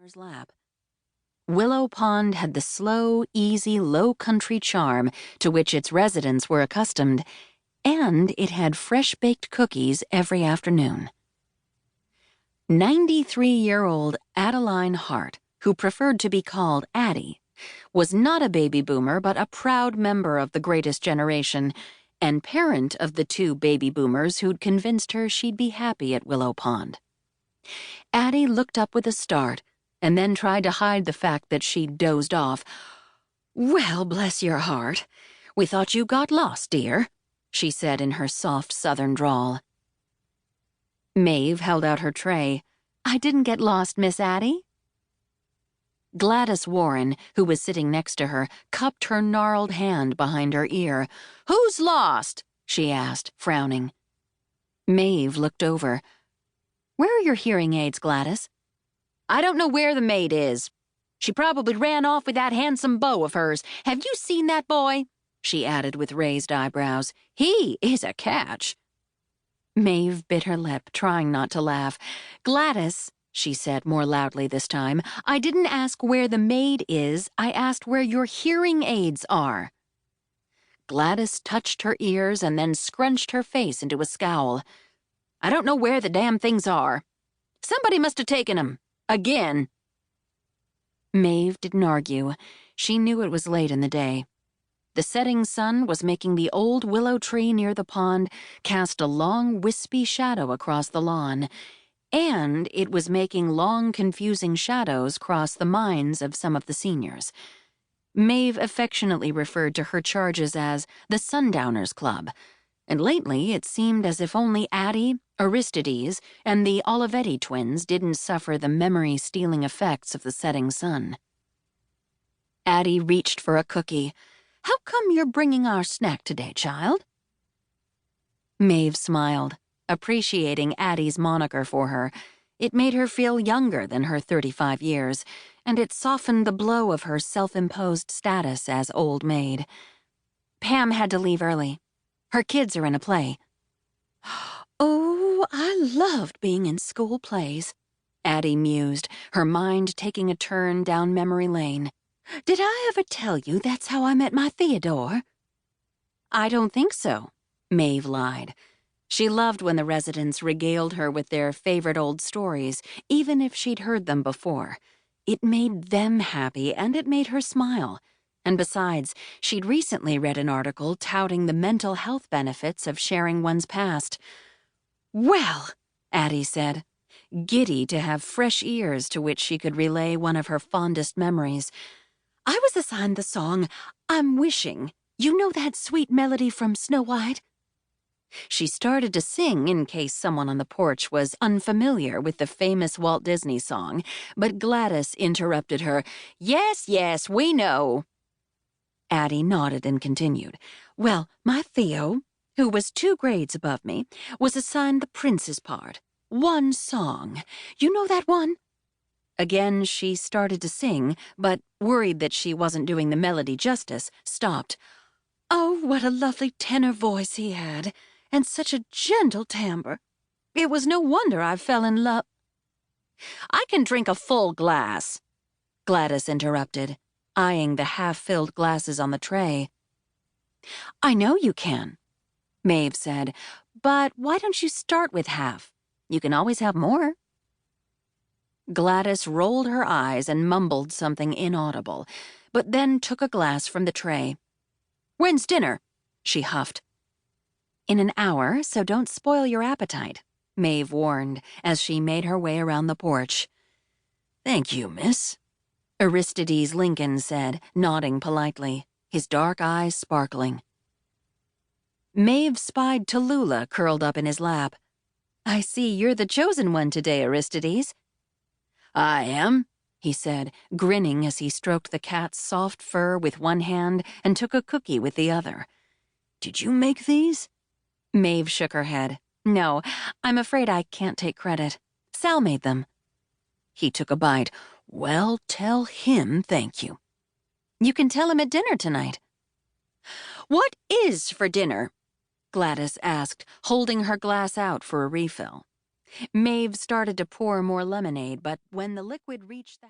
owner's lap. Willow Pond had the slow, easy, low-country charm to which its residents were accustomed, and it had fresh-baked cookies every afternoon. 93-year-old Adeline Hart, who preferred to be called Addie, was not a baby boomer but a proud member of the greatest generation, and parent of the 2 baby boomers who'd convinced her she'd be happy at Willow Pond. Addie looked up with a start, and then tried to hide the fact that she'd dozed off. "Well, bless your heart, we thought you got lost, dear," she said in her soft southern drawl. Maeve held out her tray. "I didn't get lost, Miss Addie." Gladys Warren, who was sitting next to her, cupped her gnarled hand behind her ear. "Who's lost?" she asked, frowning. Maeve looked over. "Where are your hearing aids, Gladys?" "I don't know where the maid is. She probably ran off with that handsome beau of hers. Have you seen that boy?" she added with raised eyebrows. "He is a catch." Maeve bit her lip, trying not to laugh. "Gladys," she said more loudly this time, "I didn't ask where the maid is. I asked where your hearing aids are." Gladys touched her ears and then scrunched her face into a scowl. "I don't know where the damn things are. Somebody must have taken them. Again." Maeve didn't argue. She knew it was late in the day. The setting sun was making the old willow tree near the pond cast a long, wispy shadow across the lawn, and it was making long, confusing shadows cross the minds of some of the seniors. Maeve affectionately referred to her charges as the Sundowners Club, and lately it seemed as if only Addie, Aristides, and the Olivetti twins didn't suffer the memory-stealing effects of the setting sun. Addie reached for a cookie. "How come you're bringing our snack today, child?" Maeve smiled, appreciating Addie's moniker for her. It made her feel younger than her 35 years, and it softened the blow of her self-imposed status as old maid. "Pam had to leave early. Her kids are in a play." "Oh, I loved being in school plays," Addie mused, her mind taking a turn down memory lane. "Did I ever tell you that's how I met my Theodore?" "I don't think so," Maeve lied. She loved when the residents regaled her with their favorite old stories, even if she'd heard them before. It made them happy, and it made her smile. And besides, she'd recently read an article touting the mental health benefits of sharing one's past. "Well," Addie said, giddy to have fresh ears to which she could relay one of her fondest memories, "I was assigned the song, 'I'm Wishing.' You know that sweet melody from Snow White?" She started to sing in case someone on the porch was unfamiliar with the famous Walt Disney song, but Gladys interrupted her. "Yes, yes, we know." Addie nodded and continued. "Well, my Theo, who was 2 grades above me, was assigned the prince's part. One song. You know that one?" Again, she started to sing, but, worried that she wasn't doing the melody justice, stopped. "Oh, what a lovely tenor voice he had, and such a gentle timbre. It was no wonder I fell in love—" "I can drink a full glass," Gladys interrupted, eyeing the half-filled glasses on the tray. "I know you can," Maeve said, "but why don't you start with half? You can always have more." Gladys rolled her eyes and mumbled something inaudible, but then took a glass from the tray. "When's dinner?" she huffed. "In an hour, so don't spoil your appetite," Maeve warned as she made her way around the porch. "Thank you, miss," Aristides Lincoln said, nodding politely, his dark eyes sparkling. Maeve spied Tallulah curled up in his lap. "I see you're the chosen one today, Aristides." "I am," he said, grinning as he stroked the cat's soft fur with one hand and took a cookie with the other. "Did you make these?" Maeve shook her head. "No, I'm afraid I can't take credit. Sal made them." He took a bite. "Well, tell him thank you." "You can tell him at dinner tonight." "What is for dinner?" Gladys asked, holding her glass out for a refill. Maeve started to pour more lemonade, but when the liquid reached the